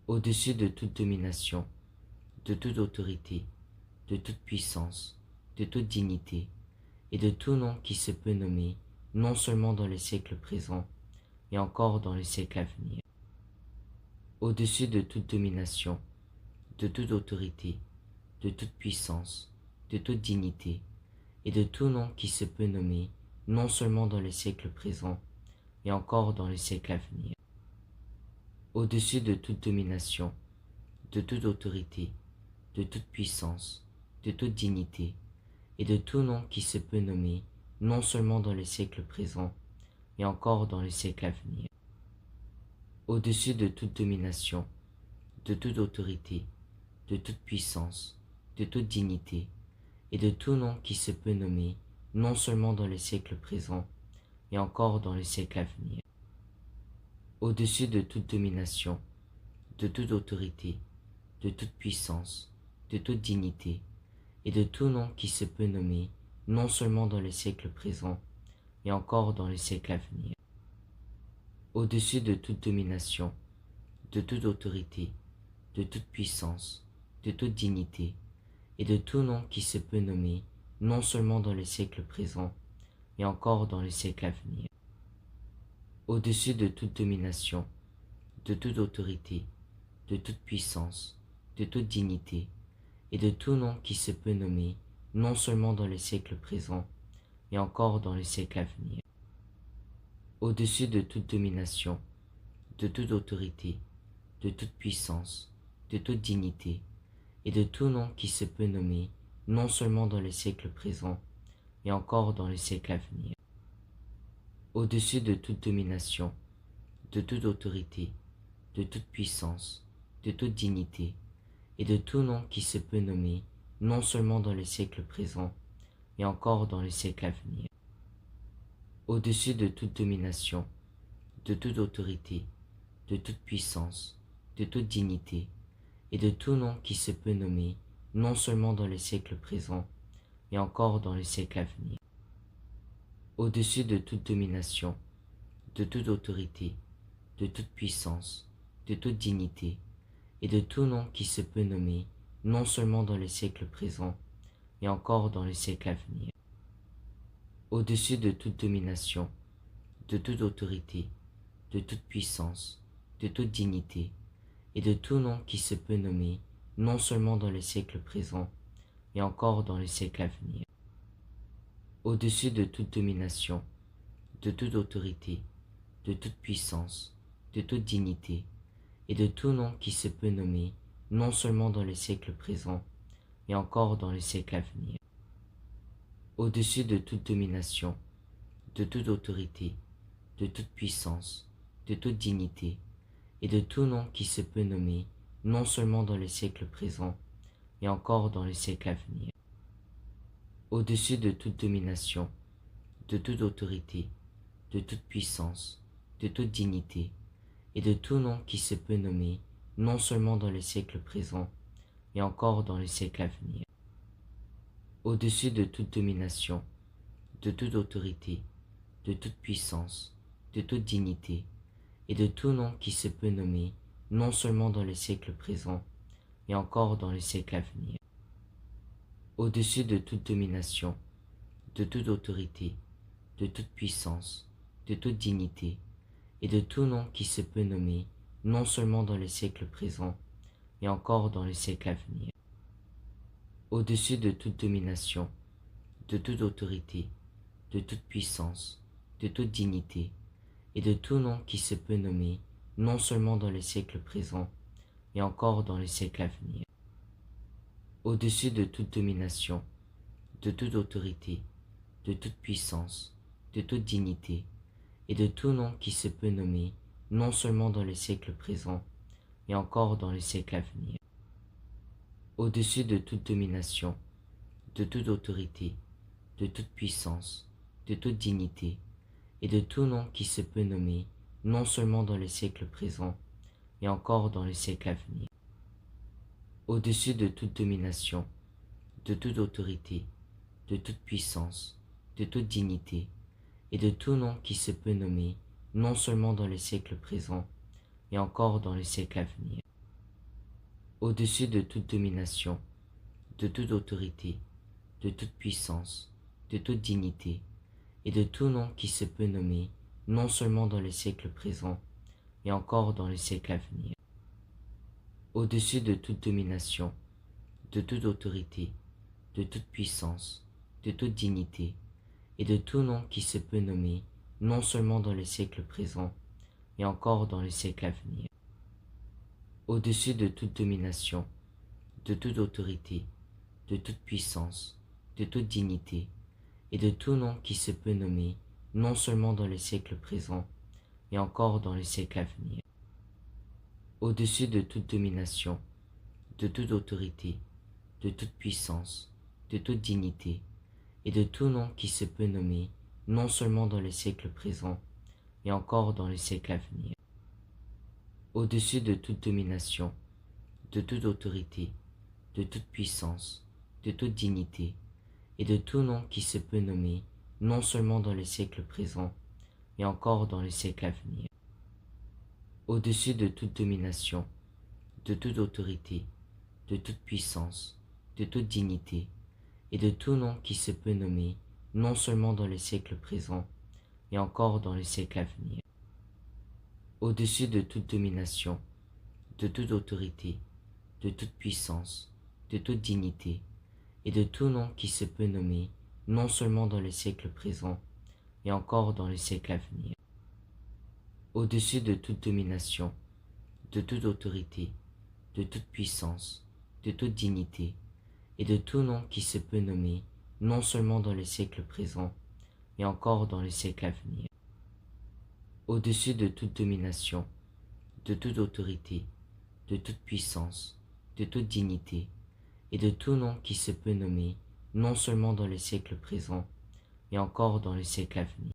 au-dessus de toute domination, de toute autorité, de toute puissance, de toute dignité, et de tout nom qui se peut nommer, non seulement dans les siècles présents, mais encore dans les siècles à venir. Au-dessus de toute domination, de toute autorité, de toute puissance, de toute dignité, et de tout nom qui se peut nommer, non seulement dans les siècles présents, mais encore dans les siècles à venir. Au-dessus de toute domination, de toute autorité, de toute puissance, de toute dignité, et de tout nom qui se peut nommer, non seulement dans les siècles présents, mais encore dans les siècles à venir. Au-dessus de toute domination, de toute autorité, de toute puissance, de toute dignité, et de tout nom qui se peut nommer, non seulement dans les siècles présents, mais encore dans les siècles à venir. Au-dessus de toute domination, de toute autorité, de toute puissance, de toute dignité, et de tout nom qui se peut nommer, non seulement dans les siècles présents, mais encore dans les siècles à venir. Au-dessus de toute domination, de toute autorité, de toute puissance, de toute dignité, et de tout nom qui se peut nommer, non seulement dans les siècles présents, mais encore dans les siècles à venir. Au-dessus de toute domination, de toute autorité, de toute puissance, de toute dignité, et de tout nom qui se peut nommer, non seulement dans les siècles présents, mais encore dans les siècles à venir. Au-dessus de toute domination, de toute autorité, de toute puissance, de toute dignité, et de tout nom qui se peut nommer, non seulement dans les siècles présents, mais encore dans les siècles à venir. Au-dessus de toute domination, de toute autorité, de toute puissance, de toute dignité, et de tout nom qui se peut nommer, non seulement dans les siècles présents, mais encore dans les siècles à venir. Au-dessus de toute domination, de toute autorité, de toute puissance, de toute dignité, et de tout nom qui se peut nommer, non seulement dans les siècles présents, mais encore dans les siècles à venir. Au-dessus de toute domination, de toute autorité, de toute puissance, de toute dignité, et de tout nom qui se peut nommer, non seulement dans les siècles présents, mais encore dans les siècles à venir. Au-dessus de toute domination, de toute autorité, de toute puissance, de toute dignité, et de tout nom qui se peut nommer, non seulement dans les siècles présents, mais encore dans les siècles à venir. Au-dessus de toute domination, de toute autorité, de toute puissance, de toute dignité, et de tout nom qui se peut nommer, non seulement dans les siècles présents, mais encore dans les siècles à venir. Au-dessus de toute domination, de toute autorité, de toute puissance, de toute dignité, et de tout nom qui se peut nommer, non seulement dans les siècles présents, mais encore dans les siècles à venir. Au-dessus de toute domination, de toute autorité, de toute puissance, de toute dignité, et de tout nom qui se peut nommer, non seulement dans les siècles présents, mais encore dans les siècles à venir. Au-dessus de toute domination, de toute autorité, de toute puissance, de toute dignité, et de tout nom qui se peut nommer, non seulement dans les siècles présents, mais encore dans les siècles à venir. Au-dessus de toute domination, de toute autorité, de toute puissance, de toute dignité, et de tout nom qui se peut nommer, non seulement dans les siècles présents, mais encore dans les siècles à venir. Au-dessus de toute domination, de toute autorité, de toute puissance, de toute dignité, et de tout nom qui se peut nommer, non seulement dans les siècles présents, mais encore dans les siècles à venir. Au-dessus de toute domination, de toute autorité, de toute puissance, de toute dignité, et de tout nom qui se peut nommer, non seulement dans les siècles présents, mais encore dans les siècles à venir. Au-dessus de toute domination, de toute autorité, de toute puissance, de toute dignité, et de tout nom qui se peut nommer, non seulement dans les siècles présents, mais encore dans les siècles à venir. Au-dessus de toute domination, de toute autorité, de toute puissance, de toute dignité, et de tout nom qui se peut nommer, non seulement dans les siècles présents, mais encore dans les siècles à venir. au-dessus de toute domination, de toute autorité, de toute puissance, de toute dignité, et de tout nom qui se peut nommer, non seulement dans le siècle présent, mais encore dans le siècle à venir. Au-dessus de toute domination, de toute autorité, de toute puissance, de toute dignité, et de tout nom qui se peut nommer, non seulement dans le siècle présent, mais encore dans le siècle à venir. Au-dessus de toute domination, de toute autorité, de toute puissance, de toute dignité, et de tout nom qui se peut nommer, non seulement dans le siècle présent, mais encore dans le siècle à venir. Au-dessus de toute domination, de toute autorité, de toute puissance, de toute dignité, et de tout nom qui se peut nommer, non seulement dans le siècle présent, mais encore dans le siècle à venir. Au-dessus de toute domination, de toute autorité, de toute puissance, de toute dignité, et de tout nom qui se peut nommer, non seulement dans le siècle présent, mais encore dans le siècle à venir. Au-dessus de toute domination, de toute autorité, de toute puissance, de toute dignité, et de tout nom qui se peut nommer, non seulement dans le siècle présent, mais encore dans le siècle à venir. Au-dessus de toute domination, de toute autorité, de toute puissance, de toute dignité, et de tout nom qui se peut nommer, non seulement dans le siècle présent, mais encore dans le siècle à venir. Au-dessus de toute domination, de toute autorité, de toute puissance, de toute dignité, et de tout nom qui se peut nommer, non seulement dans le siècle présent, mais encore dans le siècle à venir. Au-dessus de toute domination, de toute autorité, de toute puissance, de toute dignité, et de tout nom qui se peut nommer, non seulement dans le siècle présent, mais encore dans le siècle à venir.